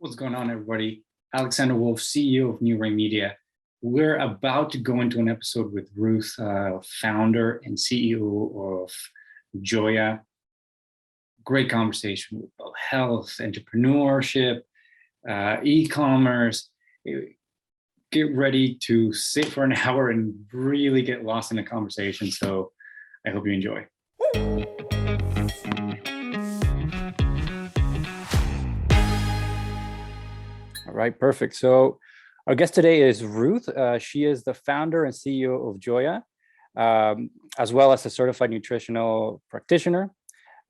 What's going on, everybody? Alexander Wolf, CEO of New Ray Media. We're about to go into an episode with Ruth, founder and CEO of JOYA. Great conversation about health, entrepreneurship, e-commerce. Get ready to sit for an hour and really get lost in the conversation. So I hope you enjoy. All right, perfect. So our guest today is Ruth. She is the founder and CEO of JOYA, as well as a certified nutritional practitioner.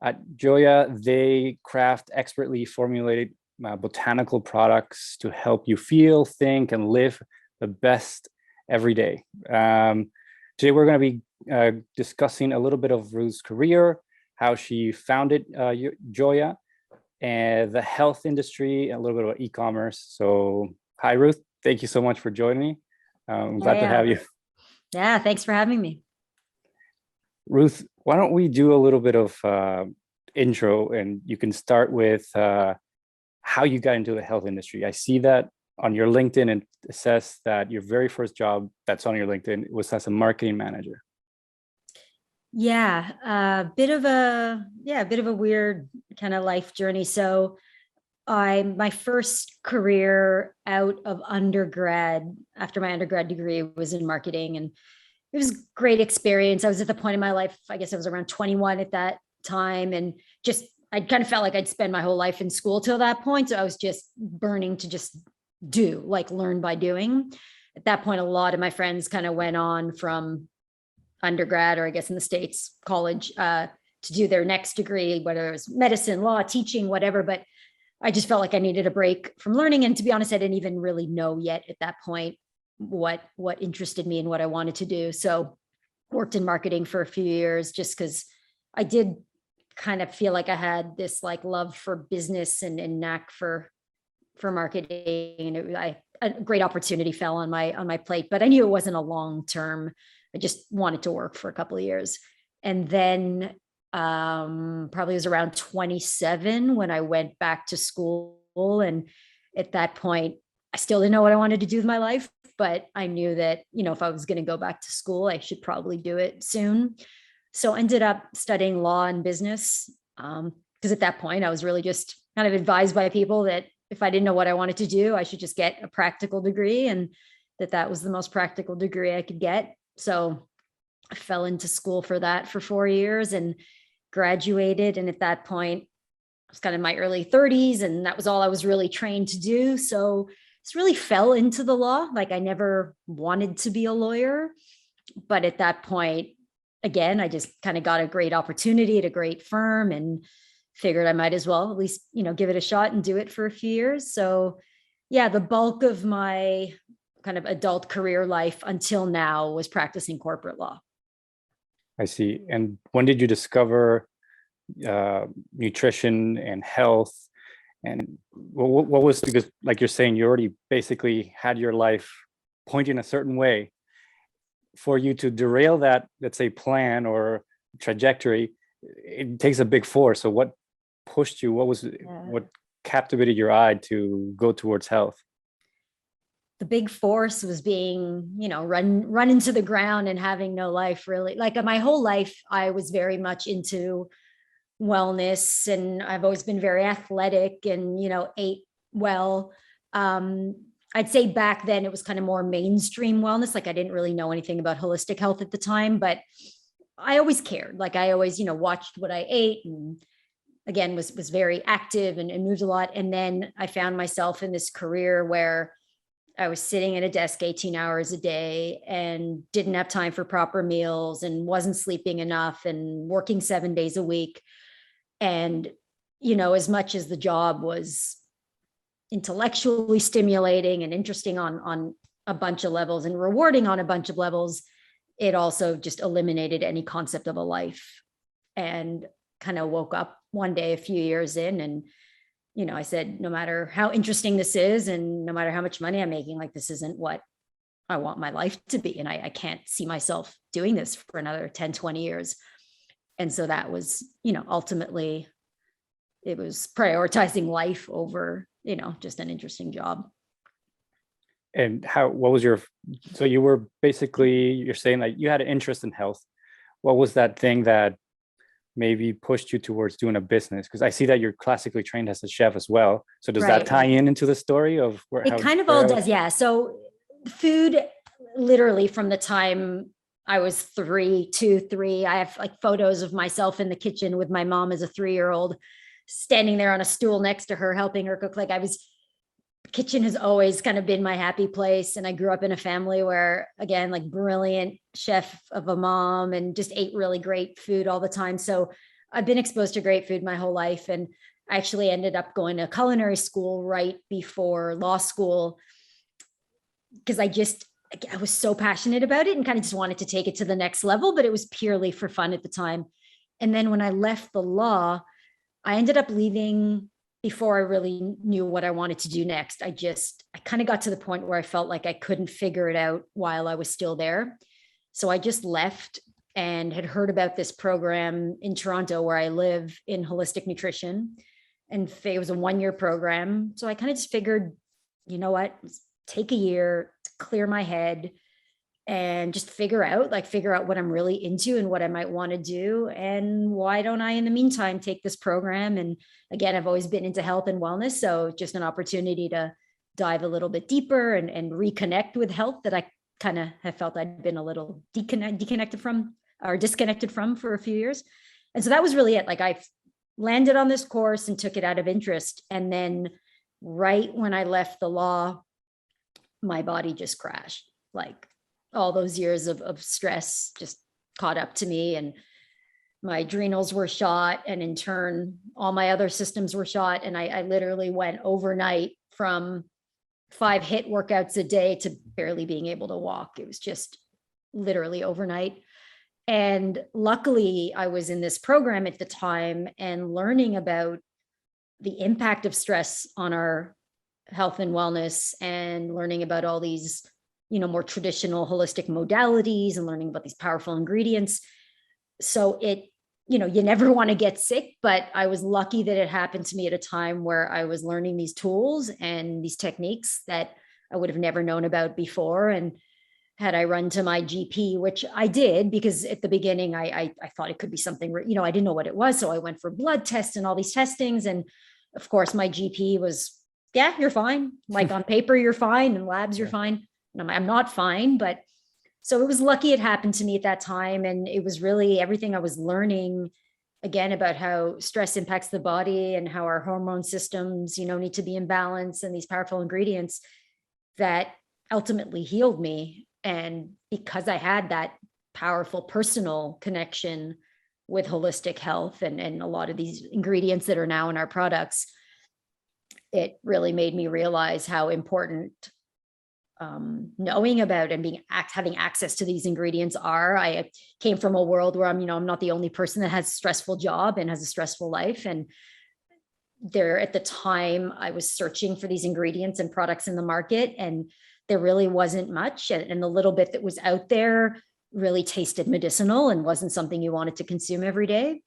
At JOYA, they craft expertly formulated botanical products to help you feel, think, and live the best every day. Today, we're going to be discussing a little bit of Ruth's career, how she founded JOYA, and the health industry, a little bit about e-commerce. So, hi, Ruth. Thank you so much for joining me. I'm glad to have you. Yeah, thanks for having me. Ruth, why don't we do a little bit of intro, and you can start with how you got into the health industry. I see that on your LinkedIn, and it says that your very first job that's on your LinkedIn was as a marketing manager. Yeah, a bit of a weird kind of life journey. So my first career out of undergrad, after my undergrad degree, was in marketing, and it was a great experience. I was at the point in my life, I guess I was around 21 at that time, and I kind of felt like I'd spend my whole life in school till that point. So I was just burning to just learn by doing. At that point, a lot of my friends kind of went on from undergrad, or I guess in the States, college, to do their next degree, whether it was medicine, law, teaching, whatever. But I just felt like I needed a break from learning. And to be honest, I didn't even really know yet at that point what interested me and what I wanted to do. So worked in marketing for a few years, just because I did kind of feel like I had this love for business and knack for marketing. And a great opportunity fell on my plate, but I knew it wasn't a long-term. I just wanted to work for a couple of years. And then probably was around 27 when I went back to school. And at that point, I still didn't know what I wanted to do with my life, but I knew that, if I was going to go back to school, I should probably do it soon. So I ended up studying law and business, because at that point I was really just kind of advised by people that if I didn't know what I wanted to do, I should just get a practical degree, and that was the most practical degree I could get. So I fell into school for that for 4 years and graduated. And at that point, I was kind of in my early 30s, and that was all I was really trained to do. So this really fell into the law. I never wanted to be a lawyer, but at that point, again, I just kind of got a great opportunity at a great firm and figured I might as well at least, give it a shot and do it for a few years. So yeah, the bulk of my kind of adult career life until now was practicing corporate law. I see. And when did you discover nutrition and health? And what was, because like you're saying, you already basically had your life pointing a certain way. For you to derail that, let's say, plan or trajectory, it takes a big force. So what pushed you? What captivated your eye to go towards health? The big force was being, run into the ground and having no life, really. My whole life, I was very much into wellness, and I've always been very athletic and, ate well. I'd say back then it was kind of more mainstream wellness. I didn't really know anything about holistic health at the time, but I always cared. I always, watched what I ate, and again, was very active and moved a lot. And then I found myself in this career where I was sitting at a desk 18 hours a day and didn't have time for proper meals and wasn't sleeping enough and working 7 days a week. And, as much as the job was intellectually stimulating and interesting on a bunch of levels and rewarding on a bunch of levels, it also just eliminated any concept of a life. And kind of woke up one day a few years in, and I said, no matter how interesting this is, and no matter how much money I'm making, this isn't what I want my life to be. And I can't see myself doing this for another 10, 20 years. And so that was, ultimately, it was prioritizing life over just an interesting job. And what was so you were basically, you're saying that you had an interest in health. What was that thing that maybe pushed you towards doing a business? Because I see that you're classically trained as a chef as well. So does that tie into the story of where? It kind of all does, yeah. So food, literally from the time I was 3, I have like photos of myself in the kitchen with my mom as a 3-year-old, standing there on a stool next to her, helping her cook. Kitchen has always kind of been my happy place. And I grew up in a family where, again, like brilliant chef of a mom, and just ate really great food all the time. So I've been exposed to great food my whole life. And I actually ended up going to culinary school right before law school, because I was so passionate about it and kind of just wanted to take it to the next level, but it was purely for fun at the time. And then when I left the law, I ended up leaving before I really knew what I wanted to do next. I kind of got to the point where I felt like I couldn't figure it out while I was still there. So I just left and had heard about this program in Toronto where I live in holistic nutrition. And it was a 1-year program. So I kind of just figured, you know what, take a year to clear my head and just figure out what I'm really into and what I might want to do. And why don't I, in the meantime, take this program? And again, I've always been into health and wellness. So just an opportunity to dive a little bit deeper and reconnect with health that I kind of have felt I'd been a little disconnected from for a few years. And so that was really it. Like, I landed on this course and took it out of interest. And then right when I left the law, my body just crashed. Like, all those years of stress just caught up to me, and my adrenals were shot. And in turn, all my other systems were shot. And I literally went overnight from 5 HIIT workouts a day to barely being able to walk. It was just literally overnight. And luckily I was in this program at the time and learning about the impact of stress on our health and wellness, and learning about all these more traditional holistic modalities, and learning about these powerful ingredients. So you never want to get sick, but I was lucky that it happened to me at a time where I was learning these tools and these techniques that I would have never known about before. And had I run to my GP, which I did, because at the beginning I thought it could be something, I didn't know what it was. So I went for blood tests and all these testings. And of course my GP was, yeah, you're fine. Like, on paper, you're fine, and labs, you're fine. And I'm not fine. But so it was lucky it happened to me at that time. And it was really everything I was learning, again, about how stress impacts the body and how our hormone systems, need to be in balance, and these powerful ingredients, that ultimately healed me. And because I had that powerful personal connection with holistic health and a lot of these ingredients that are now in our products, it really made me realize how important knowing about and having access to these ingredients are. I came from a world where I'm not the only person that has a stressful job and has a stressful life. And there, at the time, I was searching for these ingredients and products in the market, and there really wasn't much. And the little bit that was out there really tasted medicinal and wasn't something you wanted to consume every day.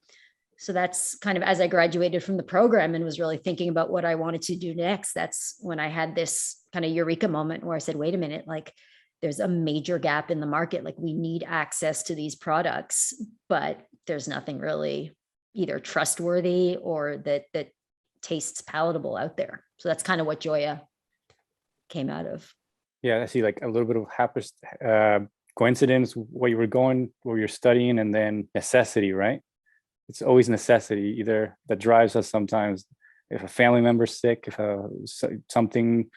So that's kind of, as I graduated from the program and was really thinking about what I wanted to do next, that's when I had this kind of eureka moment where I said, wait a minute, like, there's a major gap in the market. Like, we need access to these products, but there's nothing really either trustworthy or that tastes palatable out there. So that's kind of what JOYA came out of. Yeah, I see, like, a little bit of coincidence, where you're studying, and then necessity, right? It's always necessity, either that drives us sometimes. If a family member's sick, if something,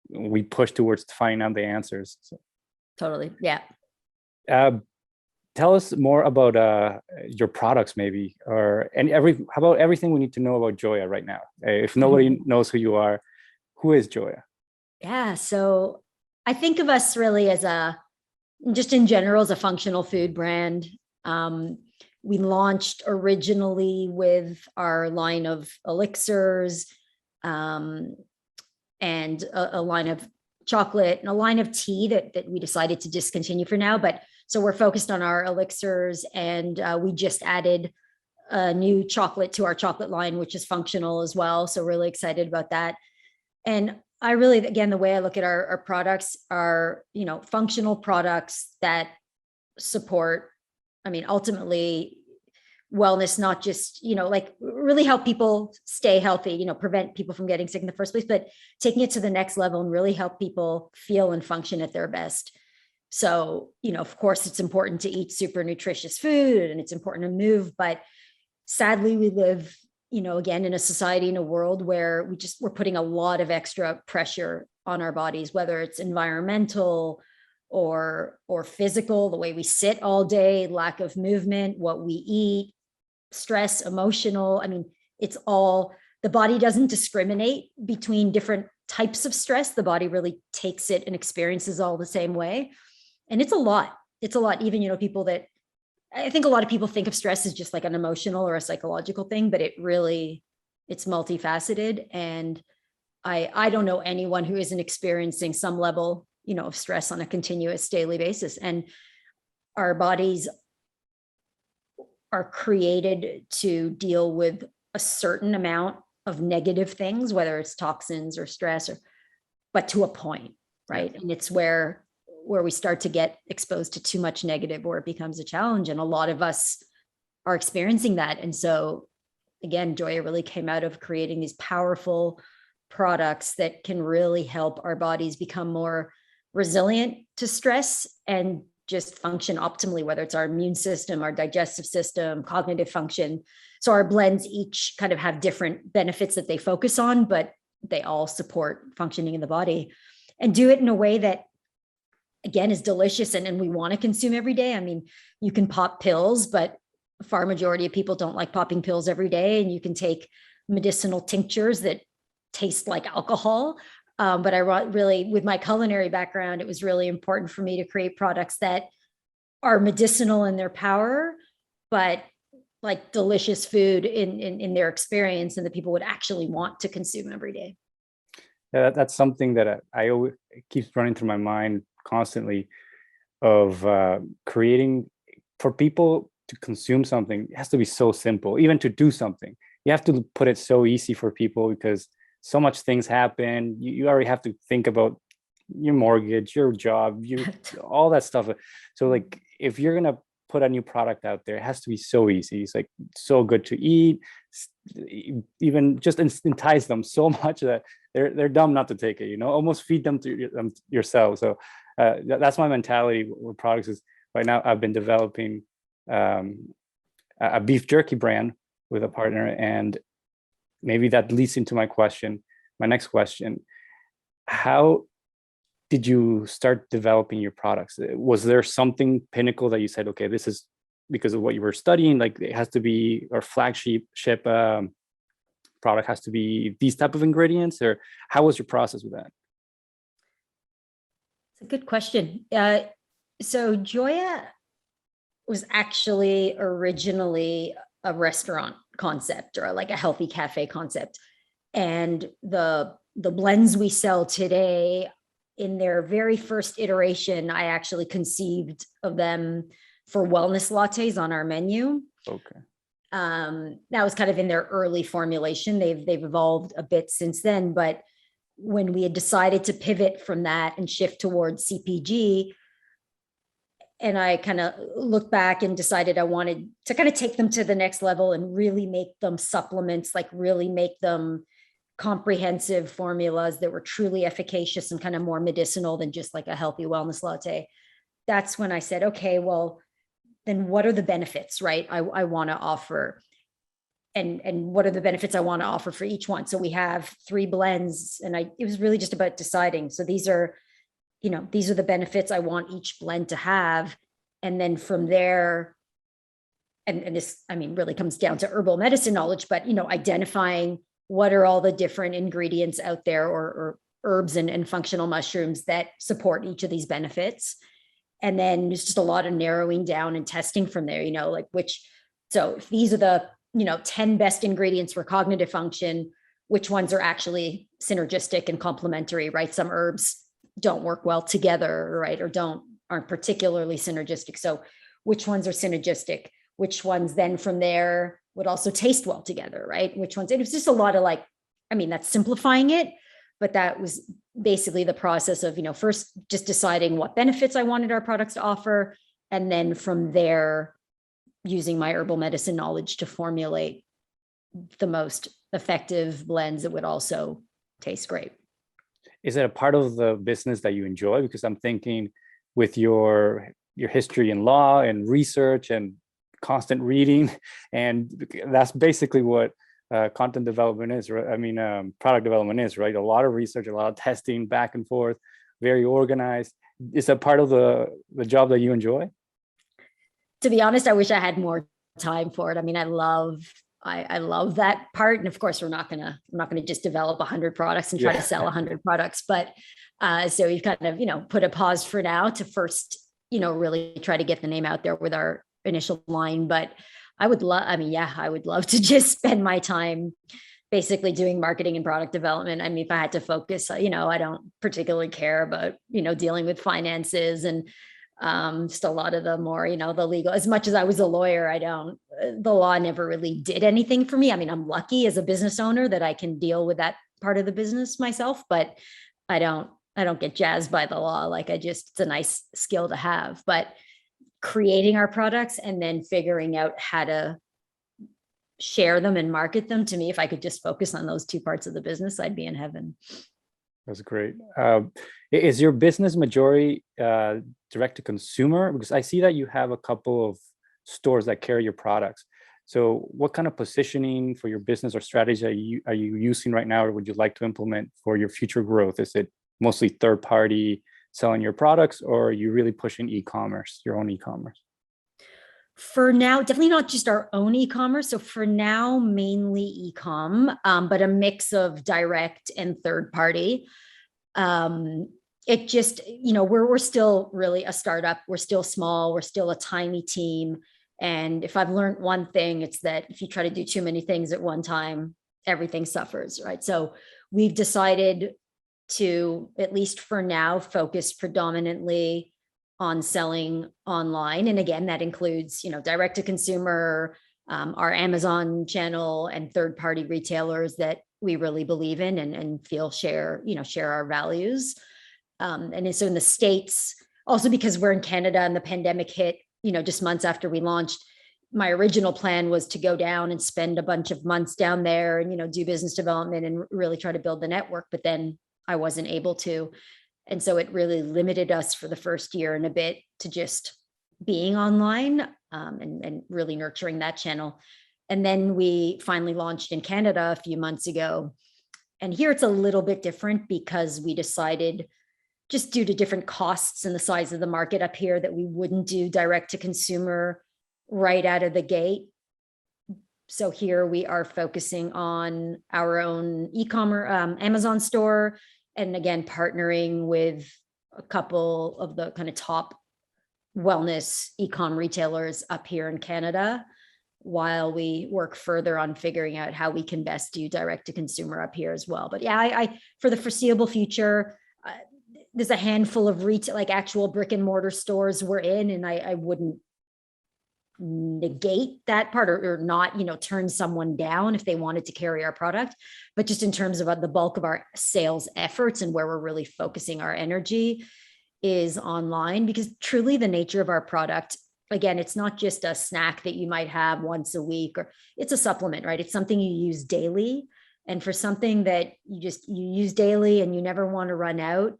we push towards finding out the answers. So. Totally. Yeah. Tell us more about your products, maybe, how about everything we need to know about JOYA right now? If nobody knows who you are, who is JOYA? Yeah. So I think of us really as just in general, as a functional food brand. We launched originally with our line of elixirs, and a line of chocolate and a line of tea that we decided to discontinue for now. But so we're focused on our elixirs, and we just added a new chocolate to our chocolate line, which is functional as well. So really excited about that. And I really, again, the way I look at our products are, functional products that support, ultimately wellness, not just, like really help people stay healthy, prevent people from getting sick in the first place, but taking it to the next level and really help people feel and function at their best. So, of course, it's important to eat super nutritious food and it's important to move, but sadly, we live, again, in a society, in a world where we're putting a lot of extra pressure on our bodies, whether it's environmental or physical, the way we sit all day, lack of movement, what we eat, stress, emotional. It's all, the body doesn't discriminate between different types of stress. The body really takes it and experiences all the same way. And it's a lot. It's a lot. Even, people that, I think a lot of people think of stress as just like an emotional or a psychological thing, but it's multifaceted. And I don't know anyone who isn't experiencing some level, of stress on a continuous daily basis. And our bodies are created to deal with a certain amount of negative things, whether it's toxins or stress, but to a point, right? And it's where we start to get exposed to too much negative, or it becomes a challenge. And a lot of us are experiencing that. And so again, JOYA really came out of creating these powerful products that can really help our bodies become more resilient to stress and just function optimally, whether it's our immune system, our digestive system, cognitive function. So our blends each kind of have different benefits that they focus on, but they all support functioning in the body, and do it in a way that, again, is delicious and we want to consume every day. You can pop pills, but a far majority of people don't like popping pills every day. And you can take medicinal tinctures that taste like alcohol. But I really, with my culinary background, it was really important for me to create products that are medicinal in their power, but like delicious food in their experience, and that people would actually want to consume every day. Yeah, that's something that I always, it keeps running through my mind constantly, of creating for people to consume something. It has to be so simple. Even to do something, you have to put it so easy for people, because so much things happen. You already have to think about your mortgage, your job, all that stuff. So like, if you're gonna put a new product out there, it has to be so easy. It's like so good to eat, even just entice them so much that they're dumb not to take it. Almost feed them to yourself. So that's my mentality with products. Is right now I've been developing a beef jerky brand with a partner, and maybe that leads into my next question. How did you start developing your products? Was there something pinnacle that you said, okay, this is because of what you were studying, like it has to be, or flagship product has to be these type of ingredients? Or how was your process with that? It's a good question. So JOYA was actually originally a restaurant concept, or like a healthy cafe concept. And the blends we sell today, in their very first iteration, I actually conceived of them for wellness lattes on our menu. Okay. That was kind of in their early formulation. They've evolved a bit since then, but when we had decided to pivot from that and shift towards CPG, and I kind of looked back and decided I wanted to kind of take them to the next level and really make them supplements, like really make them comprehensive formulas that were truly efficacious and kind of more medicinal than just like a healthy wellness latte. That's when I said, okay, well, then what are the benefits, right? I want to offer, and what are the benefits I want to offer for each one? So we have 3 blends, and it was really just about deciding. So these are the benefits I want each blend to have. And then from there, and this, really comes down to herbal medicine knowledge, but, identifying what are all the different ingredients out there, or herbs and functional mushrooms that support each of these benefits. And then there's just a lot of narrowing down and testing from there, like so if these are the, 10 best ingredients for cognitive function, which ones are actually synergistic and complementary, right? Some herbs don't work well together, right? Or aren't particularly synergistic. So which ones are synergistic? Which ones then from there, would also taste well together, right? Which ones, it was just a lot of like, I mean, that's simplifying it, but that was basically the process of, first just deciding what benefits I wanted our products to offer. And then from there, using my herbal medicine knowledge to formulate the most effective blends that would also taste great. Is it a part of the business that you enjoy? Because I'm thinking with your history in law and research and constant reading, and that's basically what content development is, right? I mean, product development is, right? A lot of research, a lot of testing back and forth, very organized. Is that part of the job that you enjoy? To be honest, I wish I had more time for it. I mean, I love that part. And of course, I'm not gonna just develop 100 products and try to sell 100 products. But so we've kind of, put a pause for now to first, really try to get the name out there with our initial line. But I would love to just spend my time basically doing marketing and product development. I mean, if I had to focus, I don't particularly care about, dealing with finances and just a lot of the more, the legal, as much as I was a lawyer, the law never really did anything for me. I mean, I'm lucky as a business owner that I can deal with that part of the business myself, but I don't get jazzed by the law. Like it's a nice skill to have, but creating our products and then figuring out how to share them and market them, to me, if I could just focus on those two parts of the business, I'd be in heaven. That's great. Is your business majority direct to consumer? Because I see that you have a couple of stores that carry your products. So what kind of positioning for your business or strategy are you using right now, or would you like to implement for your future growth? Is it mostly third party selling your products, or are you really pushing e-commerce, your own e-commerce? For now, definitely not just our own e-commerce. So for now, mainly e-com, but a mix of direct and third party. It just, we're still really a startup. We're still small. We're still a tiny team. And if I've learned one thing, it's that if you try to do too many things at one time, everything suffers, right? So we've decided to, at least for now, focus predominantly on selling online. And again, that includes, direct to consumer, our Amazon channel, and third-party retailers that we really believe in and feel share our values. And so in the States, also because we're in Canada and the pandemic hit, just months after we launched, my original plan was to go down and spend a bunch of months down there and, do business development and really try to build the network, but then I wasn't able to. And so it really limited us for the first year and a bit to just being online and really nurturing that channel. And then we finally launched in Canada a few months ago. And here it's a little bit different because we decided, just due to different costs and the size of the market up here, that we wouldn't do direct to consumer right out of the gate. So here we are focusing on our own e-commerce Amazon store, and again, partnering with a couple of the kind of top wellness e-com retailers up here in Canada, while we work further on figuring out how we can best do direct to consumer up here as well. But yeah, I for the foreseeable future, there's a handful of retail, like actual brick and mortar stores we're in, and I wouldn't negate that part or not, turn someone down if they wanted to carry our product. But just in terms of the bulk of our sales efforts and where we're really focusing our energy is online, because truly the nature of our product, again, it's not just a snack that you might have once a week, or it's a supplement, right? It's something you use daily. And for something that you use daily and you never want to run out,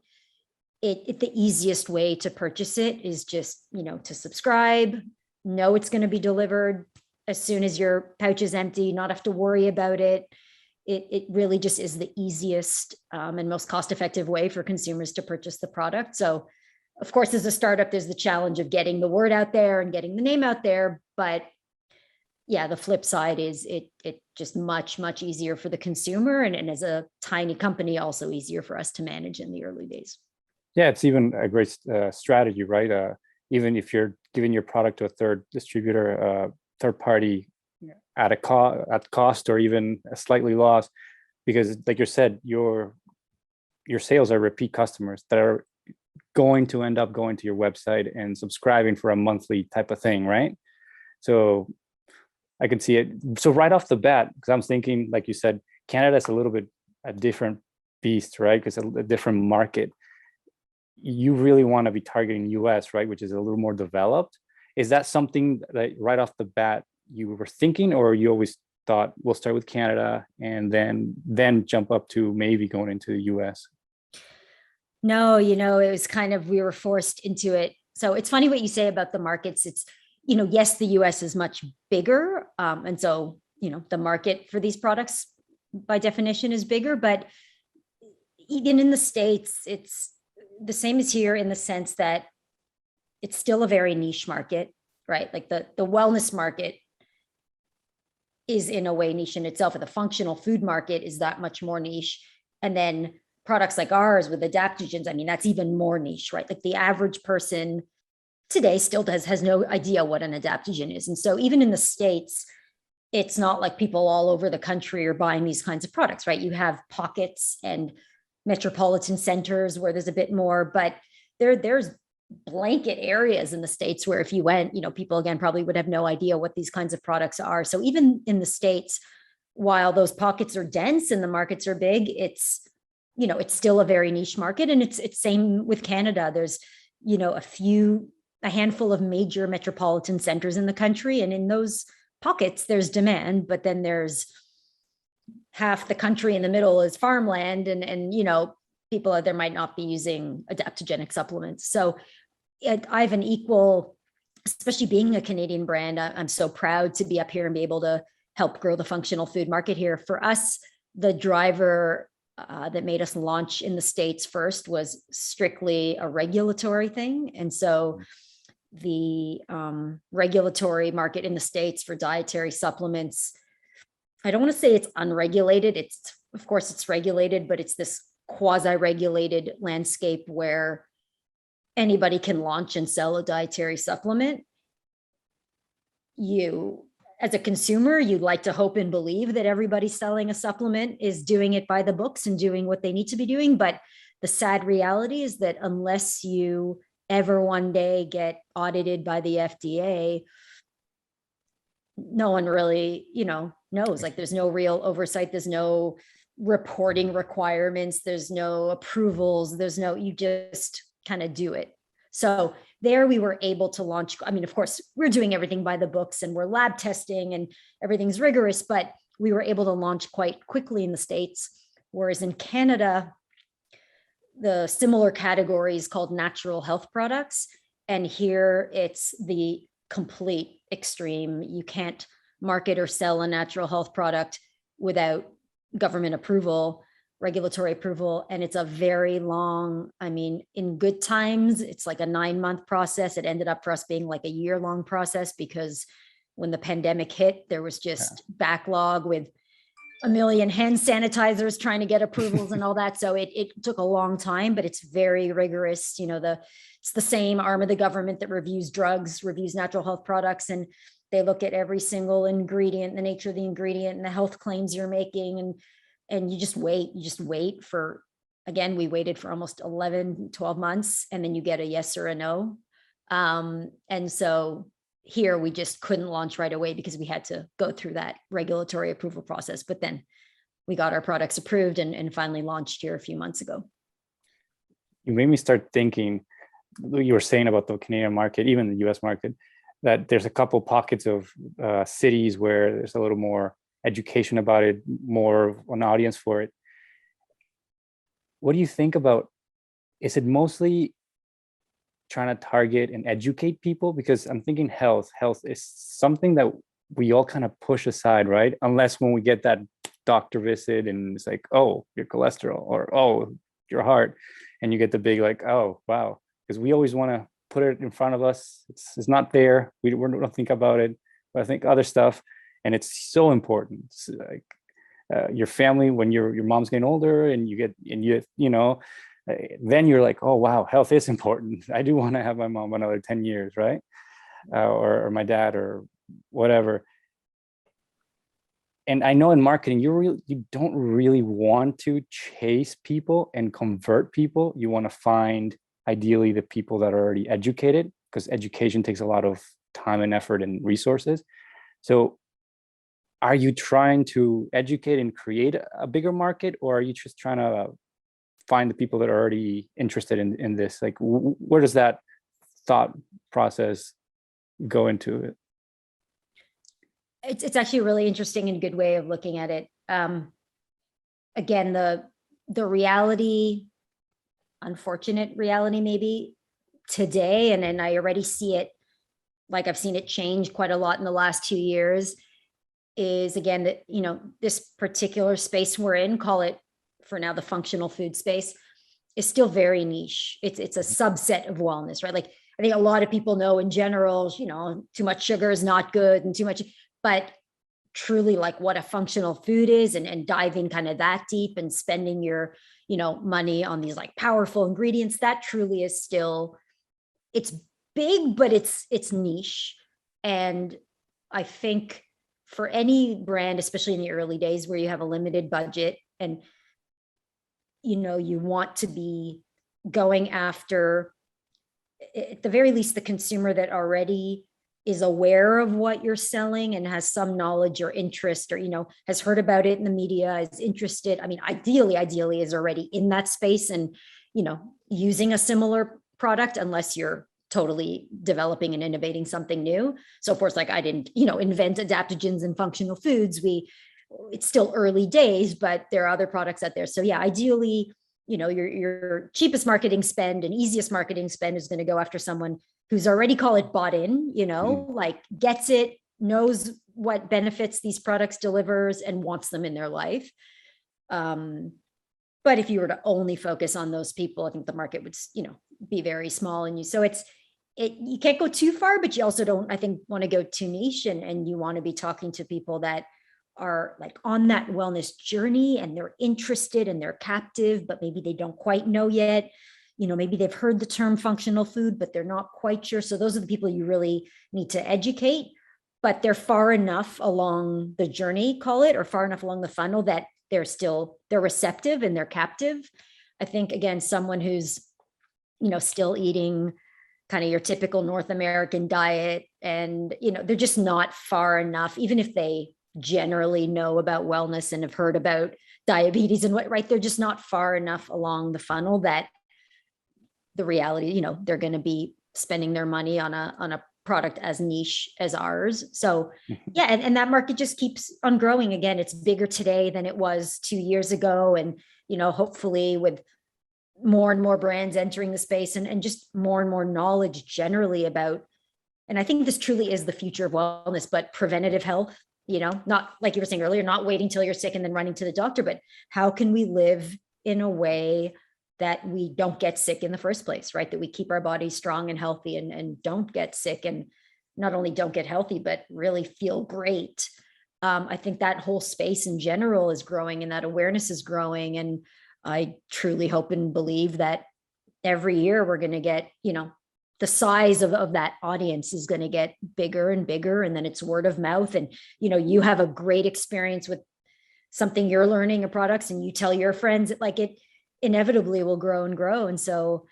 the easiest way to purchase it is just, to subscribe, know it's going to be delivered as soon as your pouch is empty, not have to worry about it. It really just is the easiest and most cost-effective way for consumers to purchase the product. So of course, as a startup, there's the challenge of getting the word out there and getting the name out there. But yeah, the flip side is it just much, much easier for the consumer. And as a tiny company, also easier for us to manage in the early days. Yeah, it's even a great strategy, right? Even if you're giving your product to a third distributor, third party at cost or even a slightly loss, because like you said, your sales are repeat customers that are going to end up going to your website and subscribing for a monthly type of thing, right? So I can see it. So right off the bat, because I'm thinking, like you said, Canada's a little bit a different beast, right? Because a different market. You really want to be targeting US, right? Which is a little more developed. Is that something that right off the bat you were thinking, or you always thought we'll start with Canada and then jump up to maybe going into the US? No, it was kind of, we were forced into it. So it's funny what you say about the markets. It's, yes, the US is much bigger. And so, the market for these products by definition is bigger, but even in the States, it's the same as here in the sense that it's still a very niche market, right? Like the wellness market is in a way niche in itself, and the functional food market is that much more niche. And then products like ours with adaptogens, I mean, that's even more niche, right? Like the average person today still has no idea what an adaptogen is. And so even in the States, it's not like people all over the country are buying these kinds of products, right? You have pockets and metropolitan centers where there's a bit more, but there's blanket areas in the States where if you went, people again probably would have no idea what these kinds of products are. So even in the States, while those pockets are dense and the markets are big, it's still a very niche market. And it's same with Canada. There's, a handful of major metropolitan centers in the country. And in those pockets, there's demand, but then there's half the country in the middle is farmland, and people there might not be using adaptogenic supplements. So I have an equal, especially being a Canadian brand, I'm so proud to be up here and be able to help grow the functional food market here. For us, the driver that made us launch in the States first was strictly a regulatory thing. And so the regulatory market in the States for dietary supplements, I don't want to say it's unregulated. Of course it's regulated, but it's this quasi-regulated landscape where anybody can launch and sell a dietary supplement. You, as a consumer, you'd like to hope and believe that everybody selling a supplement is doing it by the books and doing what they need to be doing. But the sad reality is that unless you ever one day get audited by the FDA, no one really, knows. Like there's no real oversight. There's no reporting requirements. There's no approvals. You just kind of do it. So there we were able to launch. I mean, of course, we're doing everything by the books and we're lab testing and everything's rigorous, but we were able to launch quite quickly in the States. Whereas in Canada, the similar category is called natural health products. And here it's the complete extreme. You can't market or sell a natural health product without government approval, regulatory approval. And it's a very long, in good times, it's like a 9-month process. It ended up for us being like a year-long process because when the pandemic hit, there was just backlog with a million hand sanitizers trying to get approvals and all that. So it took a long time, but it's very rigorous. It's the same arm of the government that reviews drugs, reviews natural health products, and they look at every single ingredient, the nature of the ingredient and the health claims you're making. And you just wait for, again, we waited for almost 11, 12 months, and then you get a yes or a no. And so here we just couldn't launch right away because we had to go through that regulatory approval process. But then we got our products approved and finally launched here a few months ago. You made me start thinking, you were saying about the Canadian market, even the US market, that there's a couple pockets of cities where there's a little more education about it, more an audience for it. What do you think about, is it mostly trying to target and educate people? Because I'm thinking health is something that we all kind of push aside, right? Unless when we get that doctor visit and it's like, oh, your cholesterol, or oh, your heart, and you get the big like, oh, wow. Because we always want to put it in front of us. It's not there. We don't think about it, but I think other stuff, and it's so important. It's like your family, when your mom's getting older and then you're like, oh, wow, health is important. I do want to have my mom another 10 years, right? Or my dad or whatever. And I know in marketing, you don't really want to chase people and convert people. You want to find ideally the people that are already educated, because education takes a lot of time and effort and resources. So are you trying to educate and create a bigger market, or are you just trying to find the people that are already interested in this? Like, where does that thought process go into it? It's actually a really interesting and good way of looking at it. Again, the reality, unfortunate reality maybe today, and I already see it, like I've seen it change quite a lot in the last 2 years, is again that, this particular space we're in, call it for now the functional food space, is still very niche. It's a subset of wellness, right? Like I think a lot of people know in general, too much sugar is not good and too much, but truly like what a functional food is, and diving kind of that deep and spending your, money on these like powerful ingredients, that truly is still, it's big, but it's niche. And I think for any brand, especially in the early days where you have a limited budget and, you want to be going after, at the very least, the consumer that already is aware of what you're selling and has some knowledge or interest, or, has heard about it in the media, is interested. I mean, ideally is already in that space and, using a similar product, unless you're totally developing and innovating something new. So of course, like I didn't, invent adaptogens and functional foods. It's still early days, but there are other products out there. So yeah, ideally, your cheapest marketing spend and easiest marketing spend is going to go after someone who's already, call it, bought in, like gets it, knows what benefits these products delivers and wants them in their life. But if you were to only focus on those people, I think the market would, be very small. And you can't go too far, but you also don't, I think, want to go too niche, and you want to be talking to people that are like on that wellness journey and they're interested and they're captive, but maybe they don't quite know yet. Maybe they've heard the term functional food, but they're not quite sure. So those are the people you really need to educate, but they're far enough along the journey, call it, or far enough along the funnel that they're receptive and they're captive. I think, again, someone who's, still eating kind of your typical North American diet, and, they're just not far enough, even if they generally know about wellness and have heard about diabetes and what, right? They're just not far enough along the funnel that the reality, they're going to be spending their money on a product as niche as ours. So yeah, and that market just keeps on growing. Again, it's bigger today than it was 2 years ago. And, hopefully with more and more brands entering the space, and just more and more knowledge generally about, and I think this truly is the future of wellness, but preventative health, not like you were saying earlier, not waiting till you're sick and then running to the doctor, but how can we live in a way that we don't get sick in the first place, right? That we keep our bodies strong and healthy, and don't get sick, and not only don't get healthy, but really feel great. I think that whole space in general is growing, and that awareness is growing. And I truly hope and believe that every year we're going to get, the size of that audience is going to get bigger and bigger. And then it's word of mouth. And, you have a great experience with something you're learning or products, and you tell your friends, like it inevitably will grow and grow. And so,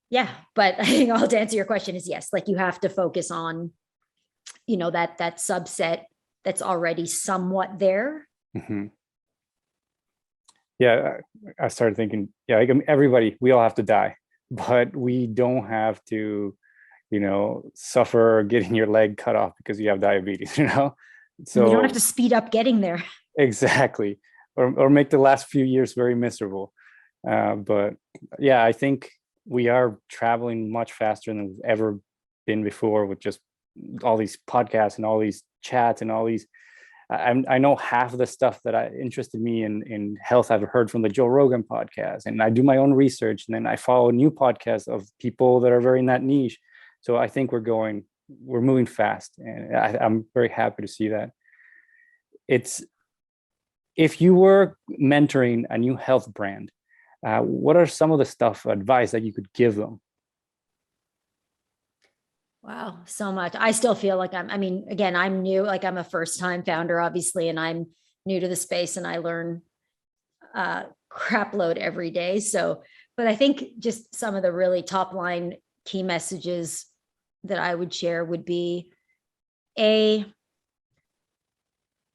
yeah, but I think all to answer your question is yes, like you have to focus on, that subset that's already somewhat there. Mm-hmm. Yeah, I started thinking, yeah, like everybody, we all have to die, but we don't have to, suffer getting your leg cut off because you have diabetes, So you don't have to speed up getting there. Exactly. Or make the last few years very miserable. But yeah, I think we are traveling much faster than we've ever been before, with just all these podcasts and all these chats and all these. I know half of the stuff that interested me in health I've heard from the Joe Rogan podcast, and I do my own research, and then I follow new podcasts of people that are very in that niche. So I think we're moving fast, and I'm very happy to see that. If you were mentoring a new health brand, what are some of the advice that you could give them? Wow, so much. I still feel like again, I'm new, like I'm a first-time founder, obviously, and I'm new to the space, and I learn crap load every day. So, but I think just some of the really top line key messages that I would share would be,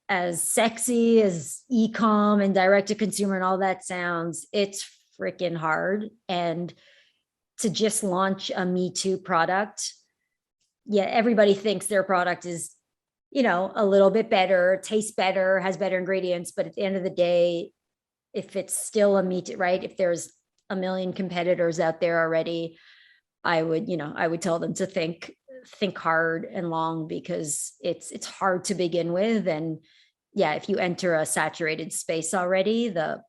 as sexy as e-com and direct to consumer and all that sounds, it's freaking hard. And to just launch a Me Too product, yeah, everybody thinks their product is, a little bit better, tastes better, has better ingredients. But at the end of the day, if it's still a Me Too, right? If there's a million competitors out there already, I would tell them to think hard and long, because it's hard to begin with. And yeah, if you enter a saturated space already, the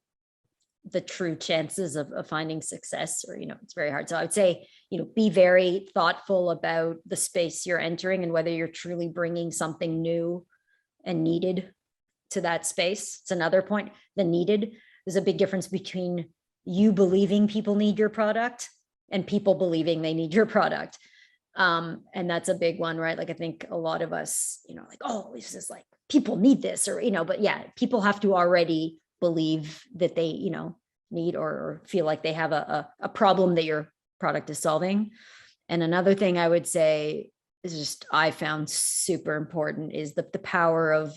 true chances of finding success, or it's very hard. So I would say, be very thoughtful about the space you're entering and whether you're truly bringing something new and needed to that space. It's another point. The needed, there's a big difference between you believing people need your product and people believing they need your product. And that's a big one, right? Like, I think a lot of us, like, oh, this is like, people need this, or, but yeah, people have to already believe that they, need or feel like they have a problem that your product is solving. And another thing I would say is just, I found super important, is the power of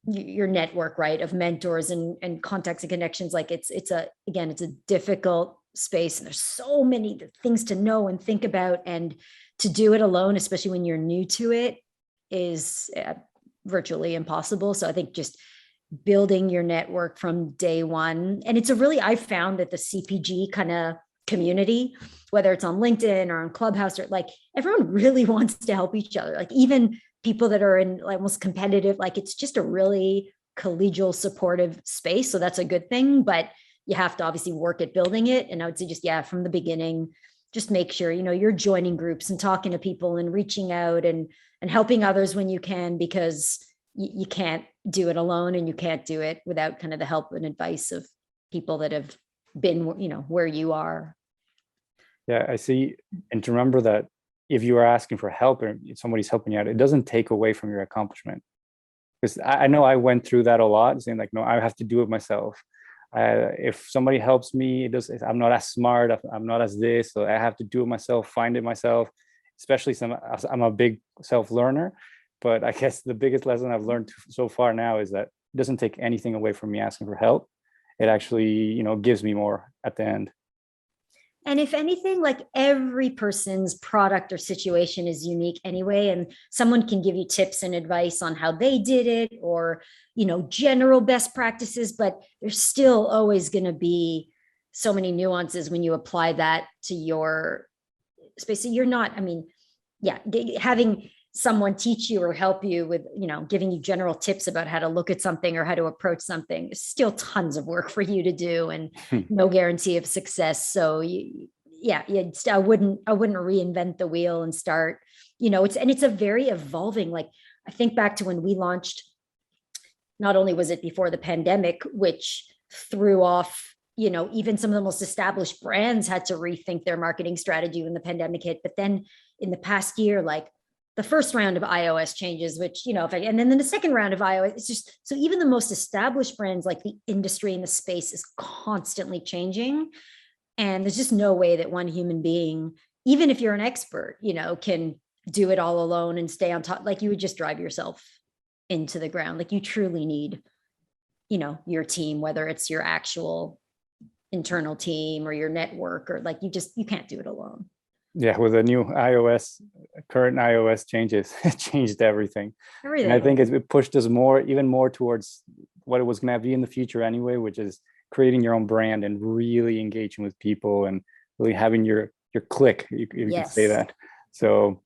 your network, right? Of mentors and contacts and connections. Like, it's a difficult space, and there's so many things to know and think about, and to do it alone, especially when you're new to it, is virtually impossible. So I think just building your network from day one. And I found that the CPG kind of community, whether it's on LinkedIn or on Clubhouse, or like, everyone really wants to help each other. Like, even people that are in like almost competitive, like, it's just a really collegial, supportive space. So that's a good thing, but you have to obviously work at building it. And I would say just, from the beginning, just make sure, you're joining groups and talking to people and reaching out and helping others when you can, because you can't do it alone, and you can't do it without kind of the help and advice of people that have been, where you are. Yeah, I see. And to remember that if you are asking for help or somebody's helping you out, it doesn't take away from your accomplishment. Because I know I went through that a lot, saying like, no, I have to do it myself. If somebody helps me, I'm not as smart, I'm not as this, so I have to do it myself, find it myself, especially I'm a big self-learner. But I guess the biggest lesson I've learned so far now is that it doesn't take anything away from me asking for help. It actually, gives me more at the end. And if anything, like, every person's product or situation is unique anyway. And someone can give you tips and advice on how they did it, or, general best practices, but there's still always going to be so many nuances when you apply that to your space. So you're not, having someone teach you or help you with, giving you general tips about how to look at something or how to approach something, there's still tons of work for you to do, and no guarantee of success. So I wouldn't reinvent the wheel and start, it's a very evolving, like, I think back to when we launched, not only was it before the pandemic, which threw off, even some of the most established brands had to rethink their marketing strategy when the pandemic hit. But then in the past year, like, the first round of iOS changes, which, and then the second round of iOS, it's just, so even the most established brands, like, the industry and the space is constantly changing. And there's just no way that one human being, even if you're an expert, can do it all alone and stay on top. Like, you would just drive yourself into the ground. Like, you truly need, your team, whether it's your actual internal team or your network, or like, you can't do it alone. Yeah, with the new current iOS changes, it changed everything. And I think it pushed us even more towards what it was going to be in the future anyway, which is creating your own brand and really engaging with people and really having your clique, you can say that. So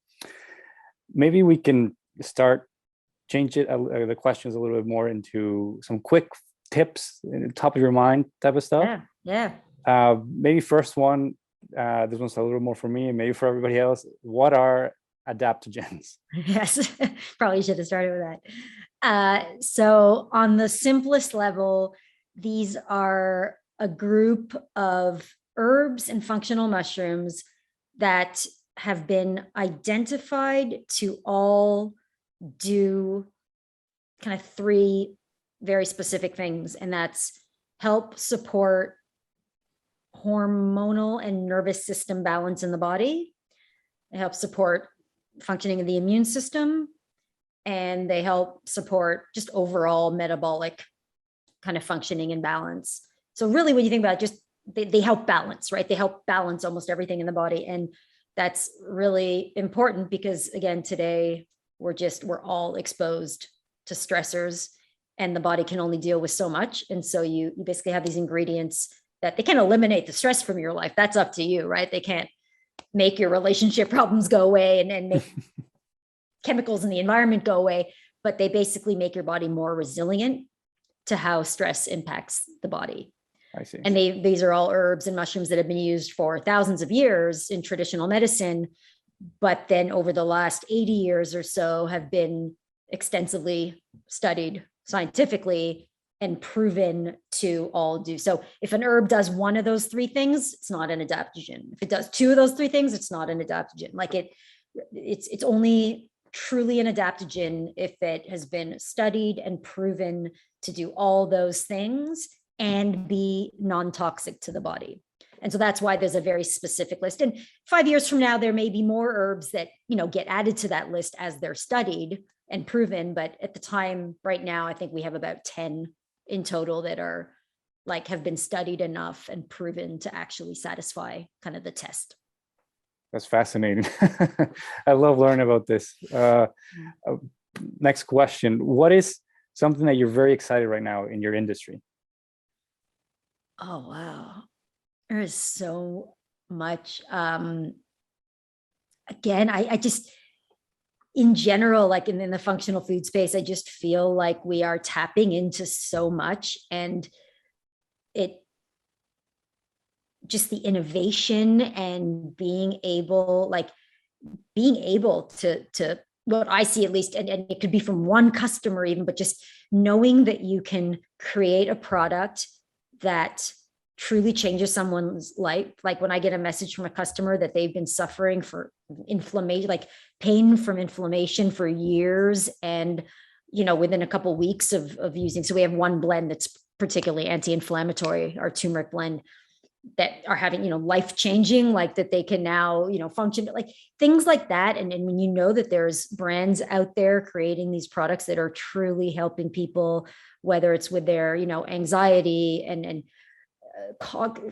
maybe we can change the questions a little bit more into some quick tips, top of your mind type of stuff. Yeah. Maybe first one, this one's a little more for me and maybe for everybody else. What are adaptogens? Yes, probably should have started with that. So on the simplest level, these are a group of herbs and functional mushrooms that have been identified to all do kind of three very specific things, and that's help support hormonal and nervous system balance in the body. It helps support functioning of the immune system, and they help support just overall metabolic kind of functioning and balance. So really, when you think about it, just they help balance, right? They help balance almost everything in the body. And that's really important because, again, today we're all exposed to stressors, and the body can only deal with so much. And so you basically have these ingredients that they can't eliminate the stress from your life. That's up to you, right? They can't make your relationship problems go away and make chemicals in the environment go away, but they basically make your body more resilient to how stress impacts the body. I see. And these are all herbs and mushrooms that have been used for thousands of years in traditional medicine, but then over the last 80 years or so have been extensively studied scientifically and proven to all do. So if an herb does one of those three things, it's not an adaptogen. If it does two of those three things, it's not an adaptogen. Like it's only truly an adaptogen if it has been studied and proven to do all those things and be non-toxic to the body. And so that's why there's a very specific list. And 5 years from now, there may be more herbs that, get added to that list as they're studied and proven. But at the time right now, I think we have about 10 in total that are have been studied enough and proven to actually satisfy kind of the test. That's fascinating. I love learning about this. Next question. What is something that you're very excited right now in your industry? Oh, wow. There is so much. Again, I just, in general, like in the functional food space, I just feel like we are tapping into so much, and just the innovation and being able to what I see, at least, and it could be from one customer even, but just knowing that you can create a product that truly changes someone's life. Like when I get a message from a customer that they've been suffering for inflammation, like pain from inflammation for years, and within a couple of weeks of using. So we have one blend that's particularly anti-inflammatory, our turmeric blend, that are having life-changing, like that they can now function, like things like that. And when that there's brands out there creating these products that are truly helping people, whether it's with their anxiety and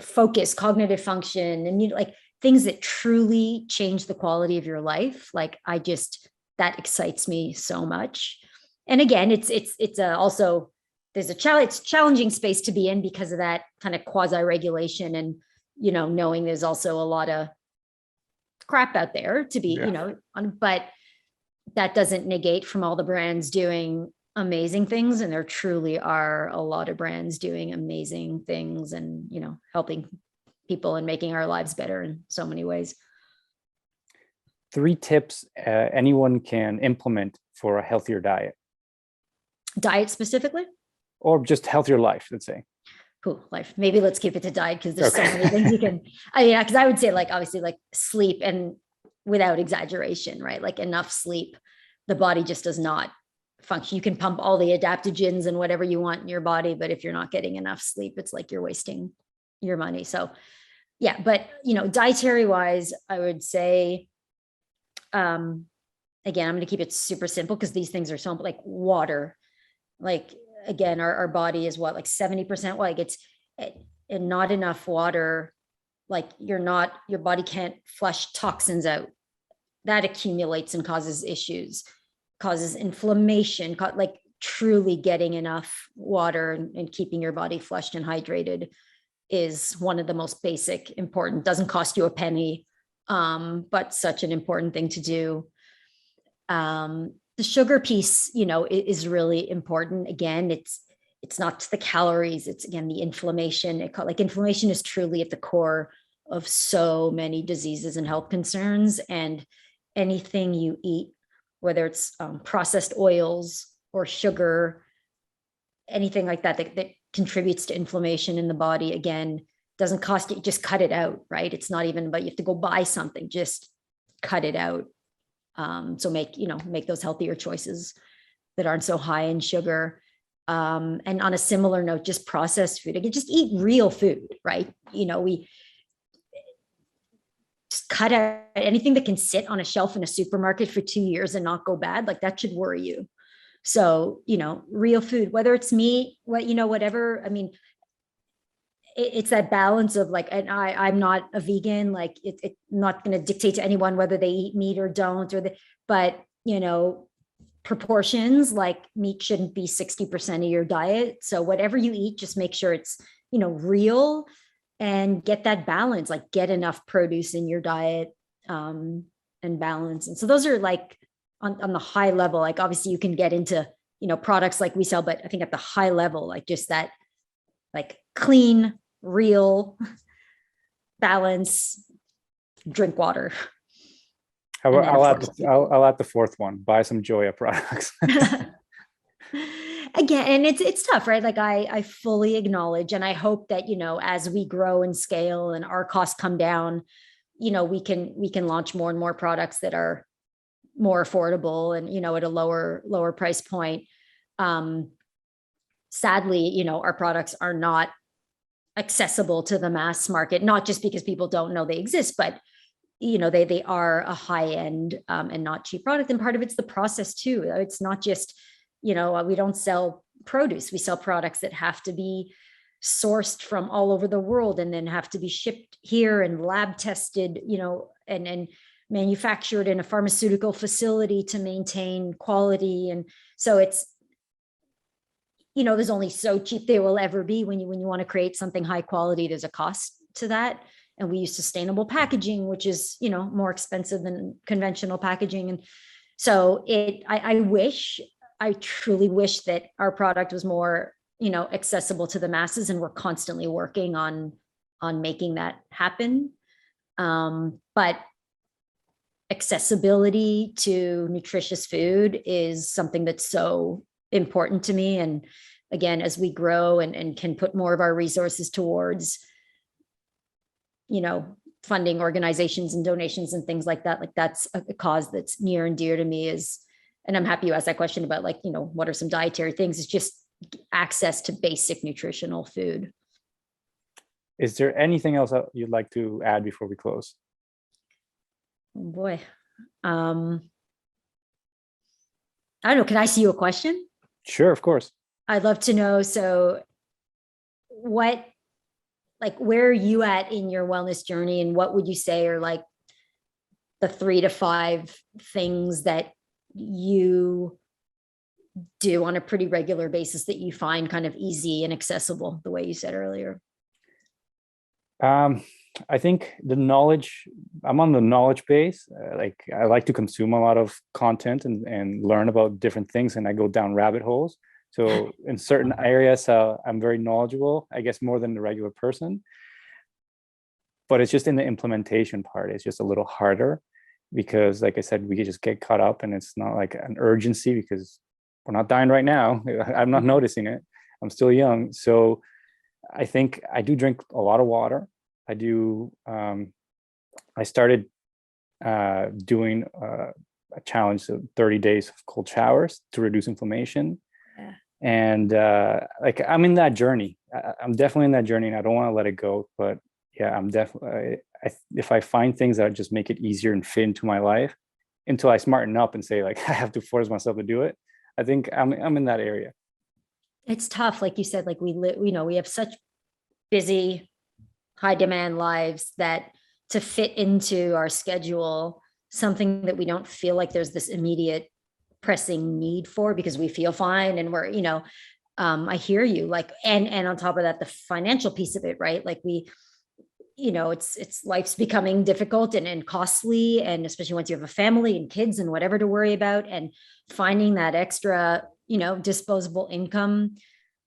focus, cognitive function, and things that truly change the quality of your life, that excites me so much. And again, it's also, there's it's challenging space to be in because of that kind of quasi-regulation, and knowing there's also a lot of crap out there to be but that doesn't negate from all the brands doing amazing things. And there truly are a lot of brands doing amazing things and helping people and making our lives better in so many ways. 3 tips anyone can implement for a healthier diet specifically, or just healthier life, let's say. Cool. Life. Maybe let's keep it to diet, because there's so many things you can, because I would say obviously sleep, and without exaggeration, right? Like enough sleep, the body just does not function. You can pump all the adaptogens and whatever you want in your body, but if you're not getting enough sleep, it's like you're wasting your money. So yeah, but dietary wise, I would say, again, I'm going to keep it super simple because these things are so, like water, again, our body is 70%, it's and not enough water. Your body can't flush toxins out. That accumulates and causes issues, causes inflammation. Truly getting enough water and keeping your body flushed and hydrated is one of the most basic, important, doesn't cost you a penny, but such an important thing to do. The sugar piece, is really important. Again, it's not the calories, it's again, the inflammation. Inflammation is truly at the core of so many diseases and health concerns, and anything you eat, whether it's processed oils or sugar, anything like that contributes to inflammation in the body, again, doesn't cost you, just cut it out, right? It's not even about you have to go buy something, just cut it out. So make those healthier choices that aren't so high in sugar. And on a similar note, just processed food, again, just eat real food, right? just cut out anything that can sit on a shelf in a supermarket for 2 years and not go bad. Like that should worry you. So, real food, whether it's meat, whatever. I mean, it's that balance of like, and I'm not a vegan, like it's not going to dictate to anyone whether they eat meat or don't, but proportions, like meat shouldn't be 60% of your diet. So whatever you eat, just make sure it's, real, and get that balance, like get enough produce in your diet, and balance. And so those are like on the high level, like obviously you can get into, products like we sell, but I think at the high level, like just that, like clean, real, balance, drink water. I'll add the fourth one, buy some JOYA products. Again, and it's tough, right? Like I fully acknowledge, and I hope that, as we grow and scale and our costs come down, we can launch more and more products that are more affordable and, at a lower price point. Sadly, our products are not accessible to the mass market, not just because people don't know they exist, but they are a high end and not cheap product. And part of it's the process too. It's not just, we don't sell produce. We sell products that have to be sourced from all over the world and then have to be shipped here and lab tested, and manufactured in a pharmaceutical facility to maintain quality. And so it's, there's only so cheap they will ever be. When you want to create something high quality, there's a cost to that. And we use sustainable packaging, which is, more expensive than conventional packaging. And so I truly wish that our product was more, accessible to the masses, and we're constantly working on making that happen. But accessibility to nutritious food is something that's so important to me. And again, as we grow and can put more of our resources towards, funding organizations and donations and things like that, like that's a cause that's near and dear to me. And I'm happy you asked that question about like, what are some dietary things? It's just access to basic nutritional food. Is there anything else you'd like to add before we close? Oh boy. I don't know. Can I ask you a question? Sure, of course. I'd love to know. So where are you at in your wellness journey, and what would you say are like the 3 to 5 things that you do on a pretty regular basis that you find kind of easy and accessible, the way you said earlier? I think I'm on the knowledge base. Like I like to consume a lot of content and learn about different things, and I go down rabbit holes. So in certain areas, I'm very knowledgeable, I guess more than the regular person. But it's just in the implementation part, it's just a little harder because, like I said, we just get caught up, and it's not like an urgency because we're not dying right now. I'm not noticing it. I'm still young. So I think I do drink a lot of water. I do. I started doing a challenge of 30 days of cold showers to reduce inflammation. Yeah. And like I'm in that journey. I'm definitely in that journey, and I don't want to let it go. But yeah, I'm definitely. If I find things that just make it easier and fit into my life, until I smarten up and say like I have to force myself to do it, I think I'm in that area. It's tough, like you said. Like we have such busy, high demand lives that to fit into our schedule something that we don't feel like there's this immediate pressing need for because we feel fine and we're I hear you, like, and on top of that, the financial piece of it, right? Like it's life's becoming difficult and costly, and especially once you have a family and kids and whatever to worry about, and finding that extra disposable income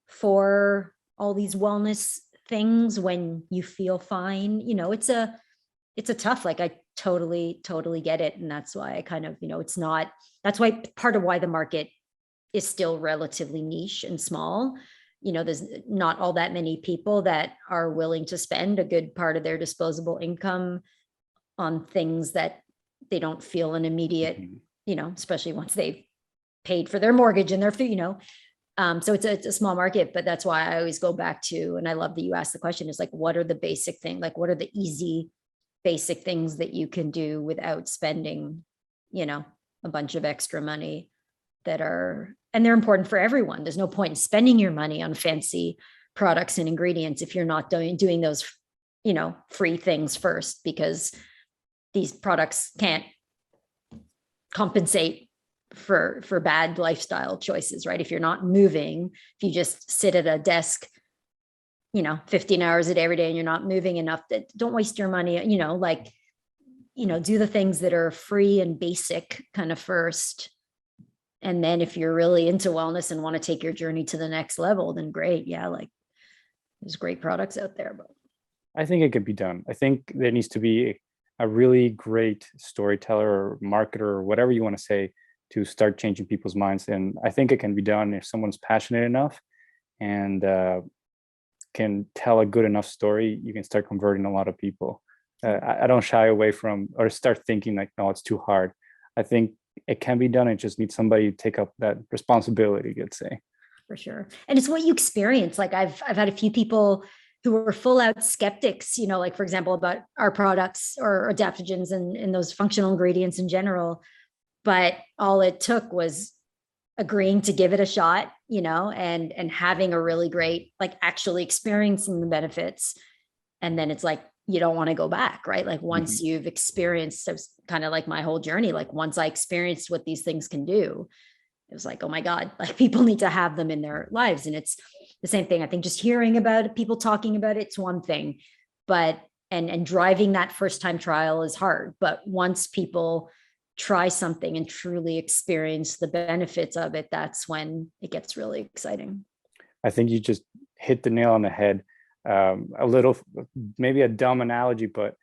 for all these wellness things when you feel fine, it's a tough, like I totally get it. And that's why I kind of, that's why part of why the market is still relatively niche and small. There's not all that many people that are willing to spend a good part of their disposable income on things that they don't feel an immediate, especially once they've paid for their mortgage and their food, so it's a small market, but that's why I always go back to, and I love that you asked the question, is like, what are the basic things? Like, what are the easy basic things that you can do without spending, a bunch of extra money and they're important for everyone. There's no point in spending your money on fancy products and ingredients if you're not doing those, free things first, because these products can't compensate for bad lifestyle choices, right? If you're not moving, if you just sit at a desk, 15 hours a day every day, and you're not moving enough, that don't waste your money, do the things that are free and basic kind of first. And then if you're really into wellness and want to take your journey to the next level, then great. Yeah. Like there's great products out there, but I think it could be done. I think there needs to be a really great storyteller or marketer or whatever you want to say to start changing people's minds. And I think it can be done if someone's passionate enough and can tell a good enough story. You can start converting a lot of people. I don't shy away from or start thinking like, no, it's too hard. I think it can be done. It just needs somebody to take up that responsibility, let's say. For sure. And it's what you experience. Like I've had a few people who were full out skeptics, like for example, about our products or adaptogens and those functional ingredients in general. But all it took was agreeing to give it a shot, and having a really great, like actually experiencing the benefits. And then it's like, you don't want to go back, right? Like once you've experienced, so kind of like my whole journey, like once I experienced what these things can do, it was like, oh my God, like people need to have them in their lives. And it's the same thing. I think just hearing about it, people talking about it, it's one thing, but, and driving that first time trial is hard. But once people try something and truly experience the benefits of it, that's when it gets really exciting. I think you just hit the nail on the head. A little, maybe a dumb analogy, but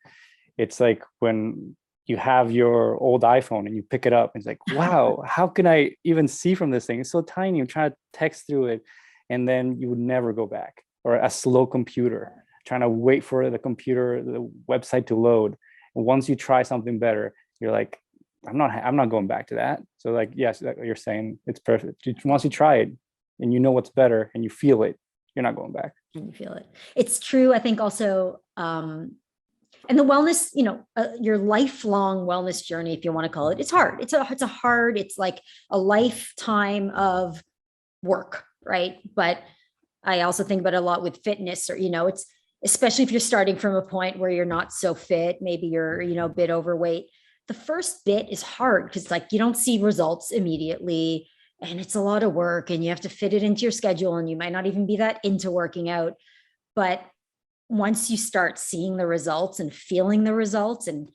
it's like when you have your old iPhone and you pick it up and it's like, wow, how can I even see from this thing? It's so tiny. I'm trying to text through it. And then you would never go back. Or a slow computer, trying to wait for the website to load. And once you try something better, you're like, I'm not going back to that. So like, yes, you're saying it's perfect. Once you try it and you know what's better and you feel it, you're not going back. And you feel it. It's true. I think also, and the wellness, your lifelong wellness journey, if you want to call it, it's hard. It's like a lifetime of work, right? But I also think about it a lot with fitness, or, it's especially if you're starting from a point where you're not so fit, maybe you're, a bit overweight. The first bit is hard because like you don't see results immediately. And it's a lot of work and you have to fit it into your schedule and you might not even be that into working out. But once you start seeing the results and feeling the results and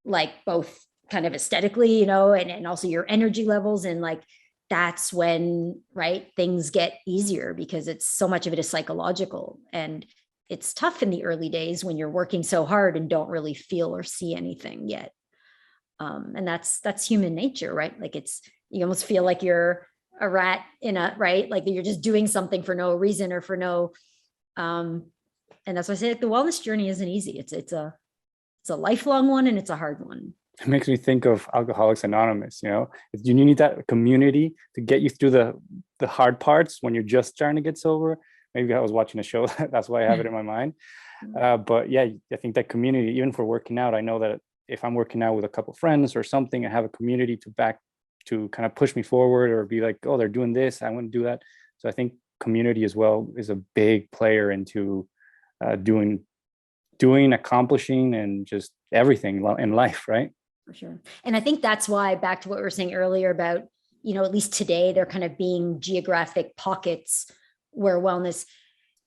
like both kind of aesthetically, and also your energy levels, and like, that's when, right, things get easier because it's so much of it is psychological. And it's tough in the early days when you're working so hard and don't really feel or see anything yet. And that's human nature, right? Like you almost feel like you're a rat right? Like you're just doing something for no reason or for no, and that's why I say like the wellness journey isn't easy. It's a lifelong one and it's a hard one. It makes me think of Alcoholics Anonymous. You need that community to get you through the hard parts when you're just trying to get sober. Maybe I was watching a show, that's why I have it in my mind. But yeah, I think that community, even for working out, I know that if I'm working out with a couple of friends or something, I have a community to kind of push me forward or be like, oh, they're doing this, I want to do that. So I think community as well is a big player into doing, accomplishing, and just everything in life, right? For sure. And I think that's why, back to what we were saying earlier about, at least today, they're kind of being geographic pockets where wellness,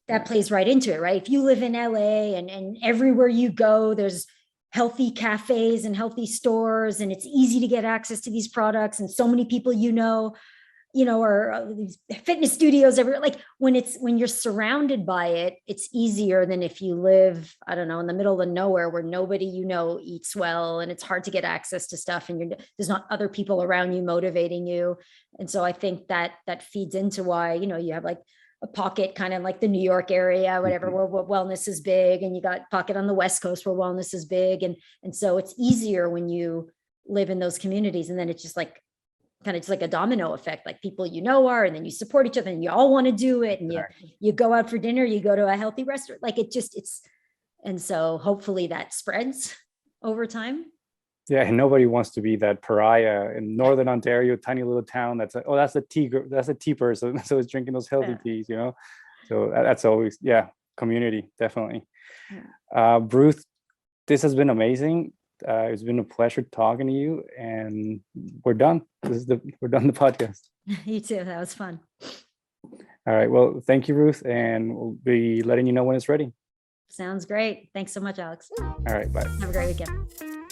that plays right into it, right? If you live in LA and everywhere you go, there's healthy cafes and healthy stores, and it's easy to get access to these products. And so many people, or these fitness studios everywhere. Like when you're surrounded by it, it's easier than if you live, I don't know, in the middle of nowhere where nobody, eats well, and it's hard to get access to stuff. And there's not other people around you motivating you. And so I think that feeds into why, you have like a pocket kind of like the New York area, whatever, where wellness is big, and you got pocket on the West Coast where wellness is big. And so it's easier when you live in those communities. And then it's just like, kind of just like a domino effect, like people, are, and then you support each other and you all want to do it. And you go out for dinner, you go to a healthy restaurant, like and so hopefully that spreads. over time. Yeah, and nobody wants to be that pariah in Northern Ontario, tiny little town. That's like, oh, that's a tea, that's a tea person. So it's drinking those healthy teas, you know. So that's always, yeah, community, definitely. Ruth, this has been amazing. It's been a pleasure talking to you, and we're done. We're done the podcast. You too. That was fun. All right. Well, thank you, Ruth, and we'll be letting you know when it's ready. Sounds great. Thanks so much, Alex. All right. Bye. Have a great weekend.